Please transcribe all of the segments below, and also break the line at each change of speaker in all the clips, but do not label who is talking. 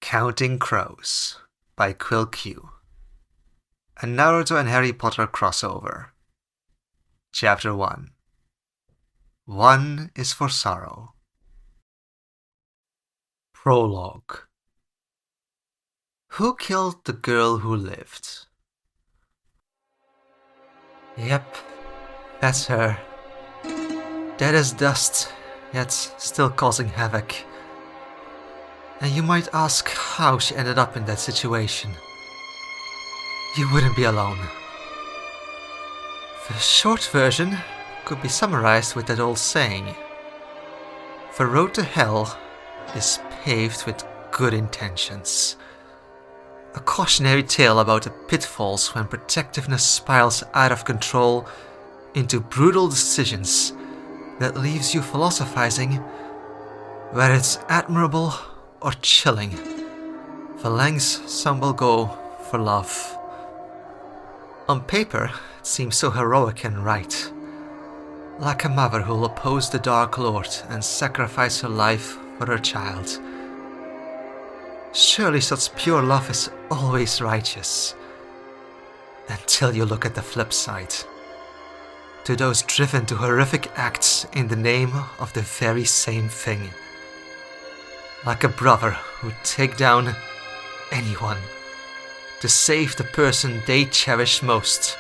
Counting Crows by QuilQ. A Naruto and Harry Potter crossover. Chapter 1. One is for sorrow. Prologue. Who killed the girl who lived? Yep, that's her. Dead as dust, yet still causing havoc. And you might ask how she ended up in that situation. You wouldn't be alone. The short version could be summarized with that old saying: the road to hell is paved with good intentions. A cautionary tale about the pitfalls when protectiveness spirals out of control into brutal decisions that leaves you philosophizing whether it's admirable or chilling. The lengths some will go for love. On paper, it seems so heroic and right. Like a mother who'll oppose the Dark Lord and sacrifice her life for her child. Surely such pure love is always righteous. Until you look at the flip side. To those driven to horrific acts in the name of the very same thing. Like a brother who'd take down anyone to save the person they cherish most.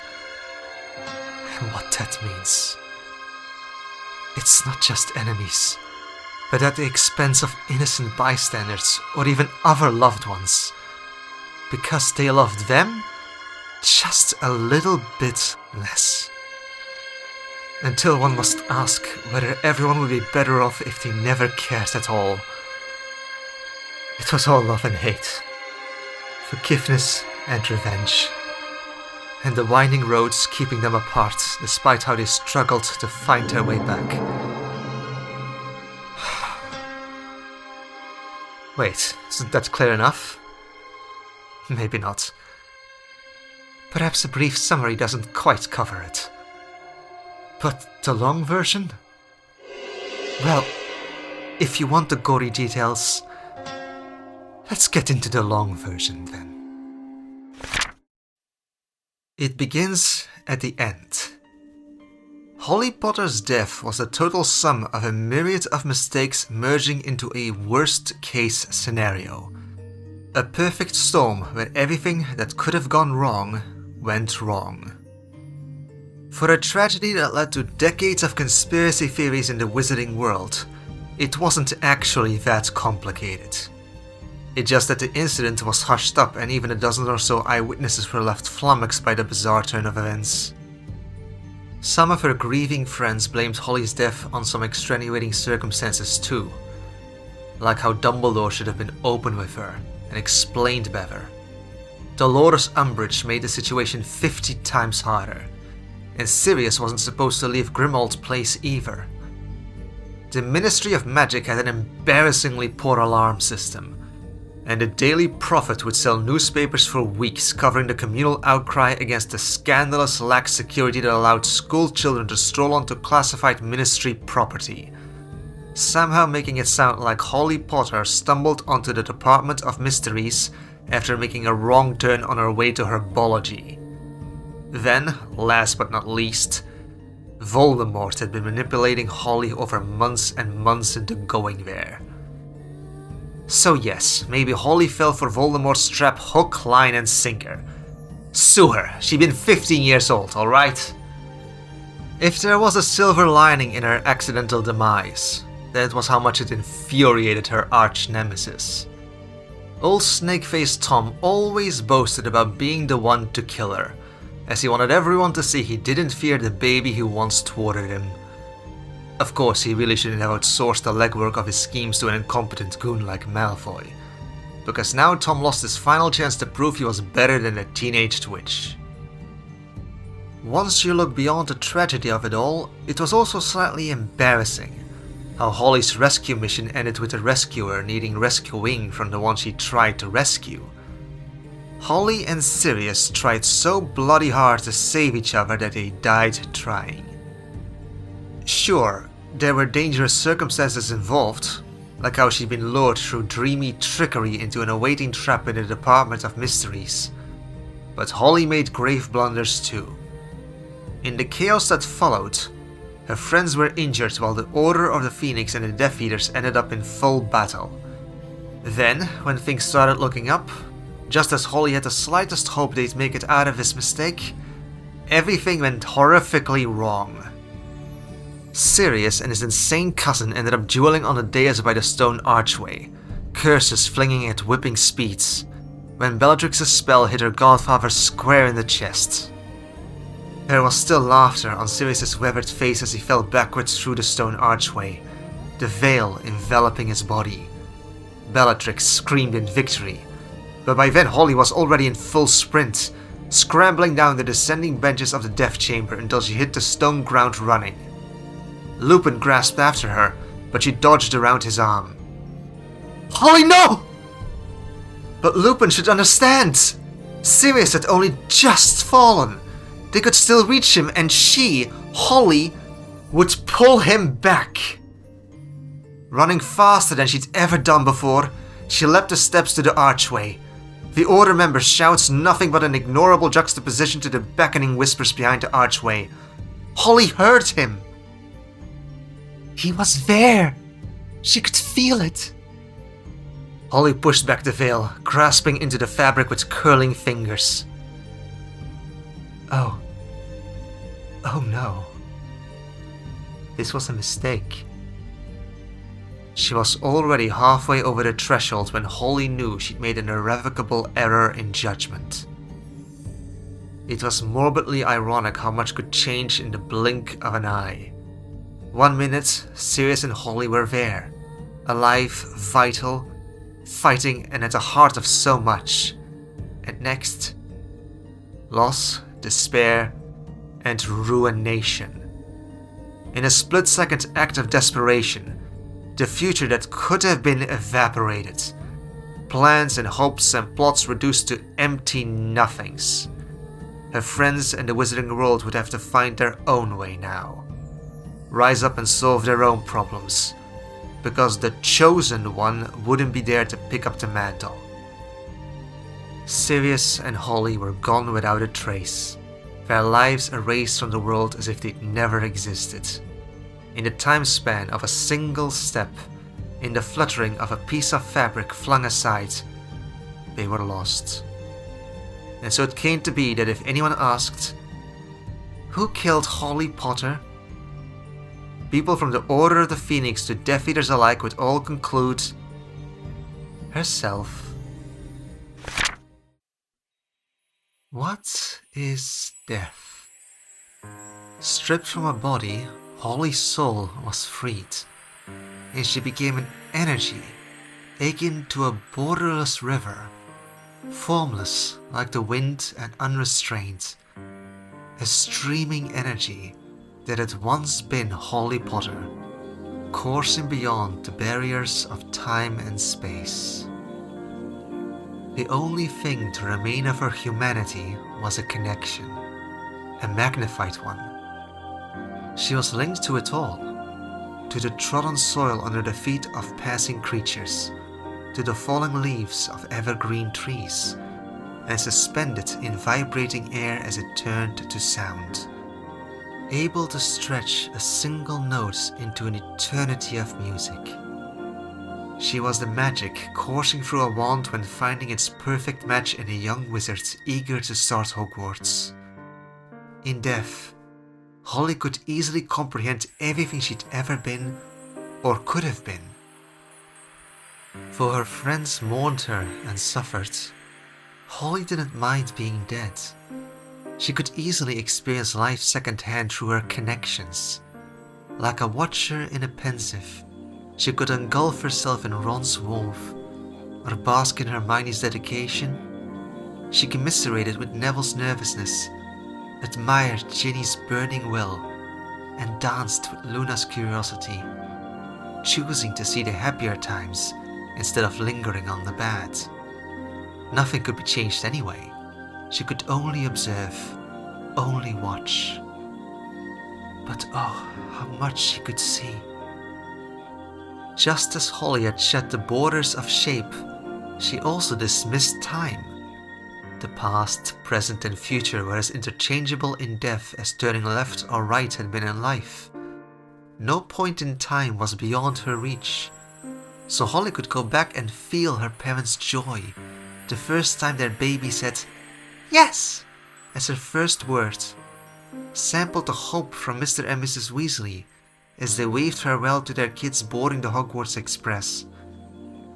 And what that means. It's not just enemies, but at the expense of innocent bystanders or even other loved ones. Because they loved them just a little bit less. Until one must ask whether everyone would be better off if they never cared at all. It was all love and hate, forgiveness and revenge, and the winding roads keeping them apart despite how they struggled to find their way back. Wait, isn't that clear enough? Maybe not. Perhaps a brief summary doesn't quite cover it. But the long version? Well, if you want the gory details, let's get into the long version then. It begins at the end. Holly Potter's death was the total sum of a myriad of mistakes merging into a worst-case scenario. A perfect storm where everything that could have gone wrong went wrong. For a tragedy that led to decades of conspiracy theories in the wizarding world, it wasn't actually that complicated. It's just that the incident was hushed up and even a dozen or so eyewitnesses were left flummoxed by the bizarre turn of events. Some of her grieving friends blamed Holly's death on some extenuating circumstances too, like how Dumbledore should have been open with her and explained better. Dolores Umbridge made the situation 50 times harder, and Sirius wasn't supposed to leave Grimmauld Place either. The Ministry of Magic had an embarrassingly poor alarm system, and the Daily Prophet would sell newspapers for weeks covering the communal outcry against the scandalous lax security that allowed school children to stroll onto classified ministry property, somehow making it sound like Holly Potter stumbled onto the Department of Mysteries after making a wrong turn on her way to herbology. Then, last but not least, Voldemort had been manipulating Holly over months and months into going there. So yes, maybe Holly fell for Voldemort's trap hook, line and sinker. Sue her, she'd been 15 years old, alright? If there was a silver lining in her accidental demise, that was how much it infuriated her arch-nemesis. Old snake-faced Tom always boasted about being the one to kill her, as he wanted everyone to see he didn't fear the baby who once thwarted him. Of course, he really shouldn't have outsourced the legwork of his schemes to an incompetent goon like Malfoy, because now Tom lost his final chance to prove he was better than a teenage witch. Once you look beyond the tragedy of it all, it was also slightly embarrassing how Holly's rescue mission ended with the rescuer needing rescuing from the one she tried to rescue. Holly and Sirius tried so bloody hard to save each other that they died trying. Sure, there were dangerous circumstances involved, like how she'd been lured through dreamy trickery into an awaiting trap in the Department of Mysteries. But Holly made grave blunders too. In the chaos that followed, her friends were injured while the Order of the Phoenix and the Death Eaters ended up in full battle. Then, when things started looking up, just as Holly had the slightest hope they'd make it out of this mistake, everything went horrifically wrong. Sirius and his insane cousin ended up dueling on the dais by the stone archway, curses flinging at whipping speeds, when Bellatrix's spell hit her godfather square in the chest. There was still laughter on Sirius's weathered face as he fell backwards through the stone archway, the veil enveloping his body. Bellatrix screamed in victory, but by then Holly was already in full sprint, scrambling down the descending benches of the death chamber until she hit the stone ground running. Lupin grasped after her, but she dodged around his arm. "Holly, no!" But Lupin should understand. Sirius had only just fallen. They could still reach him, and she, Holly, would pull him back. Running faster than she'd ever done before, she leapt the steps to the archway. The Order member shouts nothing but an ignorable juxtaposition to the beckoning whispers behind the archway. Holly heard him. He was there. She could feel it. Holly pushed back the veil, grasping into the fabric with curling fingers. Oh no. This was a mistake. She was already halfway over the threshold when Holly knew she'd made an irrevocable error in judgment. It was morbidly ironic how much could change in the blink of an eye. 1 minute, Sirius and Holly were there, alive, vital, fighting and at the heart of so much. And next, loss, despair, and ruination. In a split-second act of desperation, the future that could have been evaporated. Plans and hopes and plots reduced to empty nothings. Her friends and the wizarding world would have to find their own way now. Rise up and solve their own problems. Because the chosen one wouldn't be there to pick up the mantle. Sirius and Holly were gone without a trace. Their lives erased from the world as if they'd never existed. In the time span of a single step, in the fluttering of a piece of fabric flung aside, they were lost. And so it came to be that if anyone asked, "Who killed Holly Potter?" people from the Order of the Phoenix to Death Eaters alike would all conclude, herself. What is death? Stripped from her body, Holly's soul was freed, and she became an energy, akin to a borderless river, formless like the wind and unrestrained, a streaming energy that had once been Holly Potter, coursing beyond the barriers of time and space. The only thing to remain of her humanity was a connection, a magnified one. She was linked to it all, to the trodden soil under the feet of passing creatures, to the falling leaves of evergreen trees, and suspended in vibrating air as it turned to sound, able to stretch a single note into an eternity of music. She was the magic coursing through a wand when finding its perfect match in a young wizard eager to start Hogwarts. In death, Holly could easily comprehend everything she'd ever been or could have been. Though her friends mourned her and suffered, Holly didn't mind being dead. She could easily experience life secondhand through her connections. Like a watcher in a pensive, she could engulf herself in Ron's warmth, or bask in Hermione's dedication. She commiserated with Neville's nervousness, admired Ginny's burning will, and danced with Luna's curiosity, choosing to see the happier times instead of lingering on the bad. Nothing could be changed anyway. She could only observe, only watch. But oh, how much she could see. Just as Holly had shed the borders of shape, she also dismissed time. The past, present and future were as interchangeable in death as turning left or right had been in life. No point in time was beyond her reach. So Holly could go back and feel her parents' joy the first time their baby said "yes" as her first word, sampled the hope from Mr. and Mrs. Weasley as they waved farewell to their kids boarding the Hogwarts Express,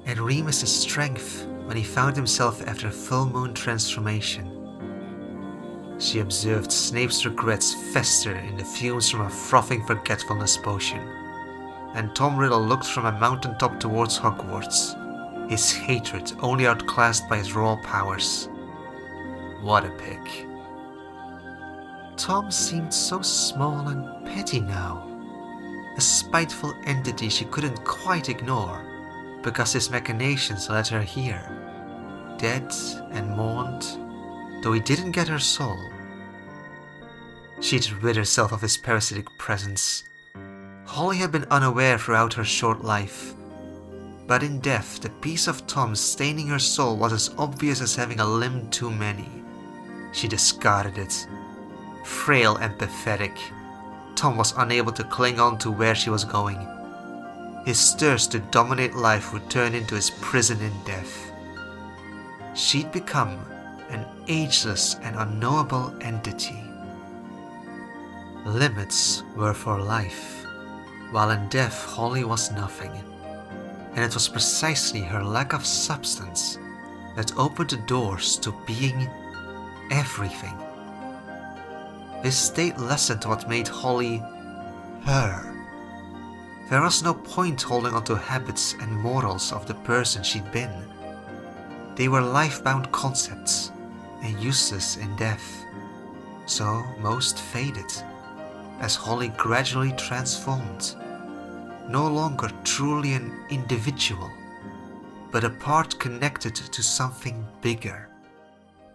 and Remus's strength when he found himself after a full moon transformation. She observed Snape's regrets fester in the fumes from a frothing forgetfulness potion, and Tom Riddle looked from a mountaintop towards Hogwarts, his hatred only outclassed by his raw powers. What a pick. Tom seemed so small and petty now, a spiteful entity she couldn't quite ignore, because his machinations led her here, dead and mourned, though he didn't get her soul. She'd rid herself of his parasitic presence. Holly had been unaware throughout her short life, but in death the piece of Tom staining her soul was as obvious as having a limb too many. She discarded it. Frail and pathetic, Tom was unable to cling on to where she was going. His thirst to dominate life would turn into his prison in death. She'd become an ageless and unknowable entity. Limits were for life, while in death Holly was nothing, and it was precisely her lack of substance that opened the doors to being everything. This state lessened what made Holly her. There was no point holding on to habits and morals of the person she'd been. They were life-bound concepts and useless in death, so most faded as Holly gradually transformed, no longer truly an individual, but a part connected to something bigger,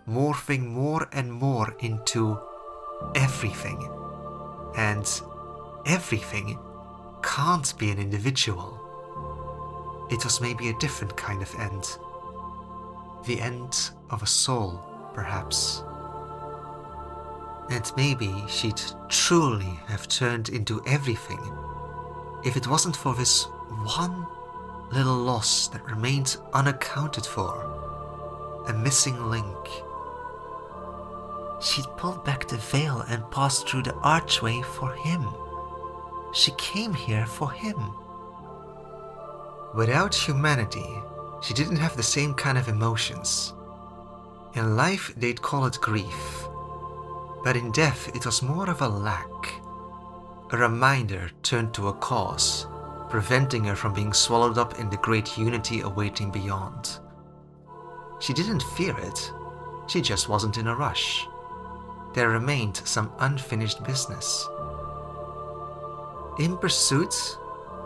morphing more and more into everything. And everything can't be an individual. It was maybe a different kind of end. The end of a soul, perhaps. And maybe she'd truly have turned into everything if it wasn't for this one little loss that remained unaccounted for, a missing link. She'd pulled back the veil and passed through the archway for him. She came here for him. Without humanity, she didn't have the same kind of emotions. In life, they'd call it grief. But in death, it was more of a lack. A reminder turned to a cause, preventing her from being swallowed up in the great unity awaiting beyond. She didn't fear it. She just wasn't in a rush. There remained some unfinished business. In pursuit,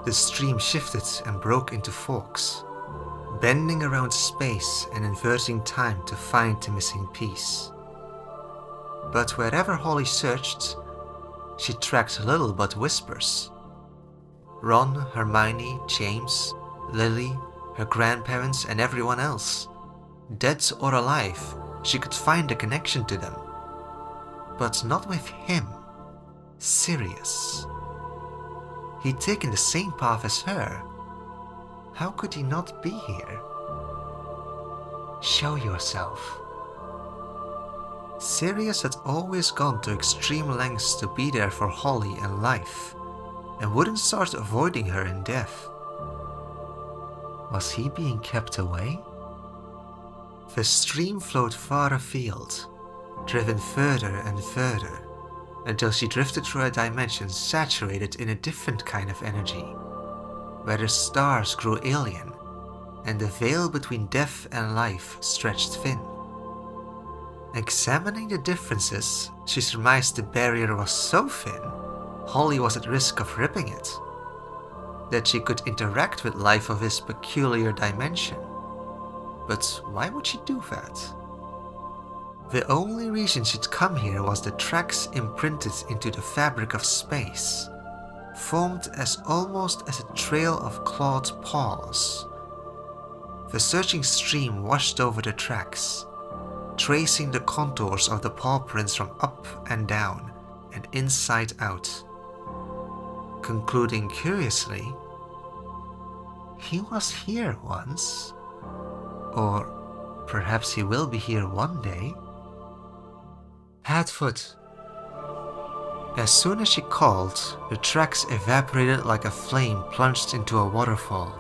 the stream shifted and broke into forks, bending around space and inverting time to find the missing piece. But wherever Holly searched, she tracked little but whispers. Ron, Hermione, James, Lily, her grandparents and everyone else, dead or alive, she could find a connection to them. But not with him, Sirius. He'd taken the same path as her. How could he not be here? Show yourself. Sirius had always gone to extreme lengths to be there for Holly in life, and wouldn't start avoiding her in death. Was he being kept away? The stream flowed far afield, driven further and further, until she drifted through a dimension saturated in a different kind of energy, where the stars grew alien, and the veil between death and life stretched thin. Examining the differences, she surmised the barrier was so thin, Holly was at risk of ripping it, that she could interact with life of this peculiar dimension. But why would she do that? The only reason she'd come here was the tracks imprinted into the fabric of space, formed as almost as a trail of clawed paws. The surging stream washed over the tracks, tracing the contours of the paw prints from up and down and inside out, concluding curiously, he was here once, or perhaps he will be here one day. Hadfoot. As soon as she called, the tracks evaporated like a flame plunged into a waterfall,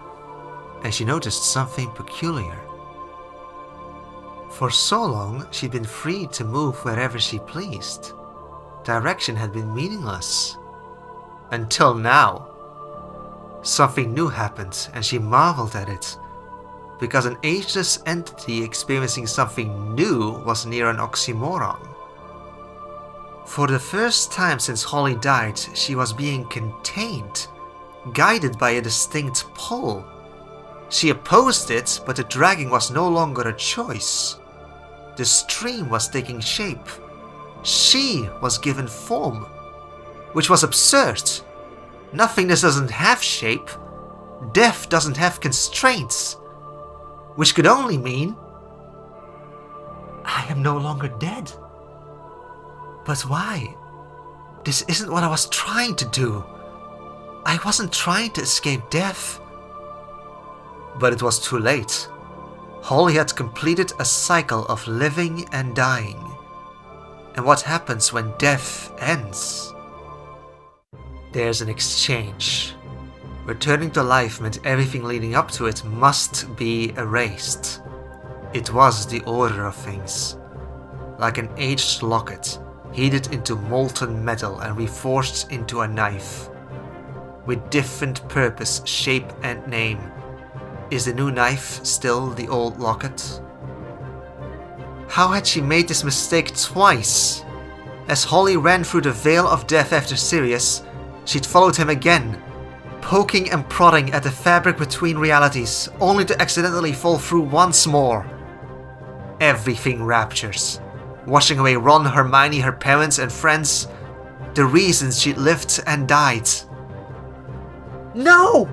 and she noticed something peculiar. For so long, she'd been free to move wherever she pleased. Direction had been meaningless. Until now. Something new happened, and she marveled at it, because an ageless entity experiencing something new was near an oxymoron. For the first time since Holly died, she was being contained, guided by a distinct pull. She opposed it, but the dragging was no longer a choice. The stream was taking shape. She was given form, which was absurd. Nothingness doesn't have shape. Death doesn't have constraints, which could only mean I am no longer dead. But why? This isn't what I was trying to do. I wasn't trying to escape death. But it was too late. Holly had completed a cycle of living and dying. And what happens when death ends? There's an exchange. Returning to life meant everything leading up to it must be erased. It was the order of things. Like an aged locket, heated into molten metal and reforged into a knife. With different purpose, shape and name. Is the new knife still the old locket? How had she made this mistake twice? As Holly ran through the veil of death after Sirius, she'd followed him again, poking and prodding at the fabric between realities, only to accidentally fall through once more. Everything raptures, washing away Ron, Hermione, her parents and friends, the reasons she'd lived and died. No!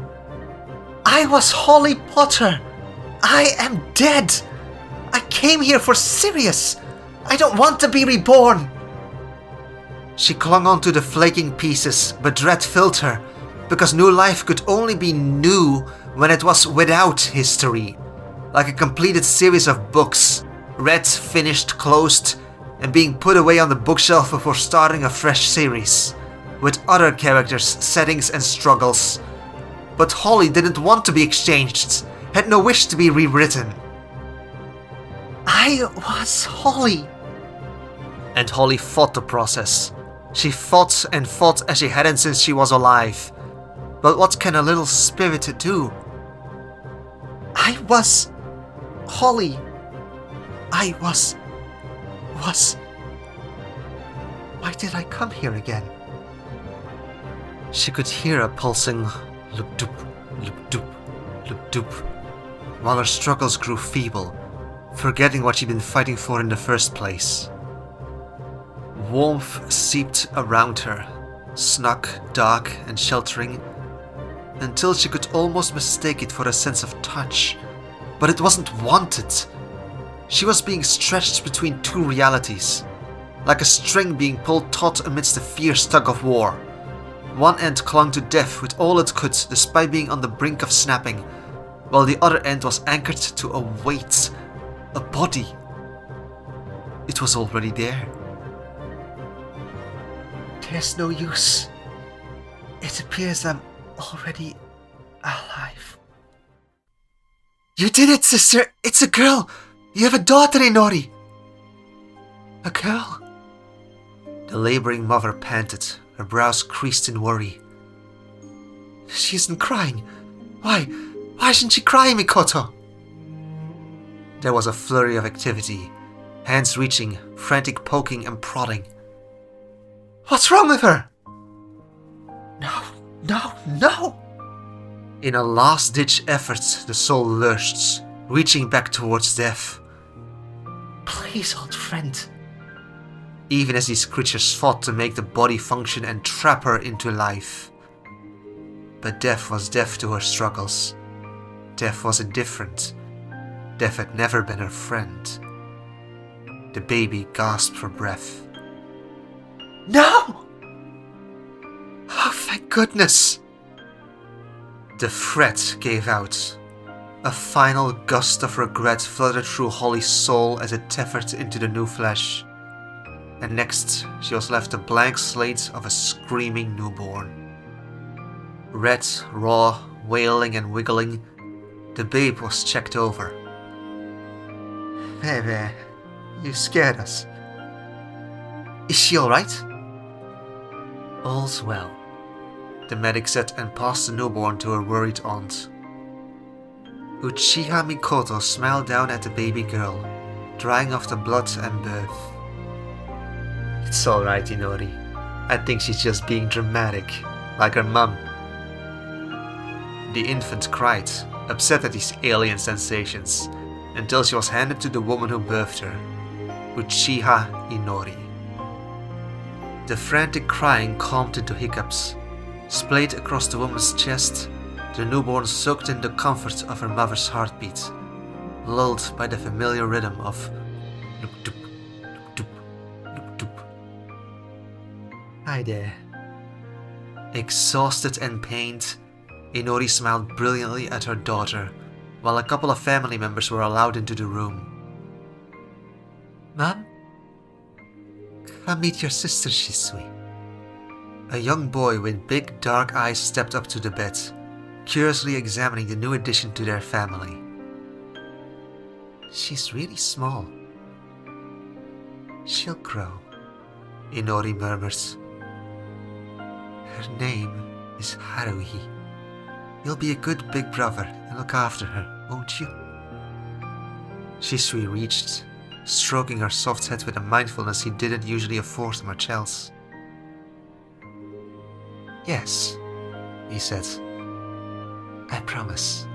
I was Holly Potter! I am dead! I came here for Sirius! I don't want to be reborn! She clung onto the flaking pieces, but dread filled her, because new life could only be new when it was without history, like a completed series of books, read, finished, closed, and being put away on the bookshelf before starting a fresh series, with other characters, settings and struggles. But Holly didn't want to be exchanged, had no wish to be rewritten. I was Holly. And Holly fought the process. She fought and fought as she hadn't since she was alive. But what can a little spirit do? I was Holly. I was. Why did I come here again? She could hear a pulsing loop-doop, loop-doop, loop-doop, while her struggles grew feeble, forgetting what she'd been fighting for in the first place. Warmth seeped around her, snug, dark, and sheltering, until she could almost mistake it for a sense of touch. But it wasn't wanted. She was being stretched between two realities, like a string being pulled taut amidst a fierce tug of war. One end clung to death with all it could, despite being on the brink of snapping, while the other end was anchored to a weight, a body. It was already there. There's no use. It appears I'm already alive. You did it, sister! It's a girl! You have a daughter, Inori! A girl? The laboring mother panted, her brows creased in worry. She isn't crying. Why? Why isn't she crying, Mikoto? There was a flurry of activity, hands reaching, frantic poking and prodding. What's wrong with her? No! In a last-ditch effort, the soul lurched, reaching back towards death. Please, old friend. Even as these creatures fought to make the body function and trap her into life, But Death was deaf to her struggles. Death was indifferent. Death had never been her friend. The baby gasped for breath. No! Oh, thank goodness! The threat gave out. A final gust of regret flooded through Holly's soul as it tethered into the new flesh. And next, she was left a blank slate of a screaming newborn. Red, raw, wailing and wiggling, the babe was checked over. Baby, you scared us. Is she alright? All's well, the medic said and passed the newborn to her worried aunt. Uchiha Mikoto smiled down at the baby girl, drying off the blood and birth. It's alright, Inori. I think she's just being dramatic, like her mum. The infant cried, upset at these alien sensations, until she was handed to the woman who birthed her, Uchiha Inori. The frantic crying calmed into hiccups. Splayed across the woman's chest, the newborn soaked in the comfort of her mother's heartbeat, lulled by the familiar rhythm of loop-doop, loop-doop, loop-doop. Hi there. Exhausted and pained, Inori smiled brilliantly at her daughter, while a couple of family members were allowed into the room. Mom? Come meet your sister, Shisui. A young boy with big dark eyes stepped up to the bed, curiously examining the new addition to their family. She's really small. She'll grow, Inori murmurs. Her name is Haruhi. You'll be a good big brother and look after her, won't you? Shisui reached, stroking her soft head with a mindfulness he didn't usually afford much else. Yes, he said. I promise.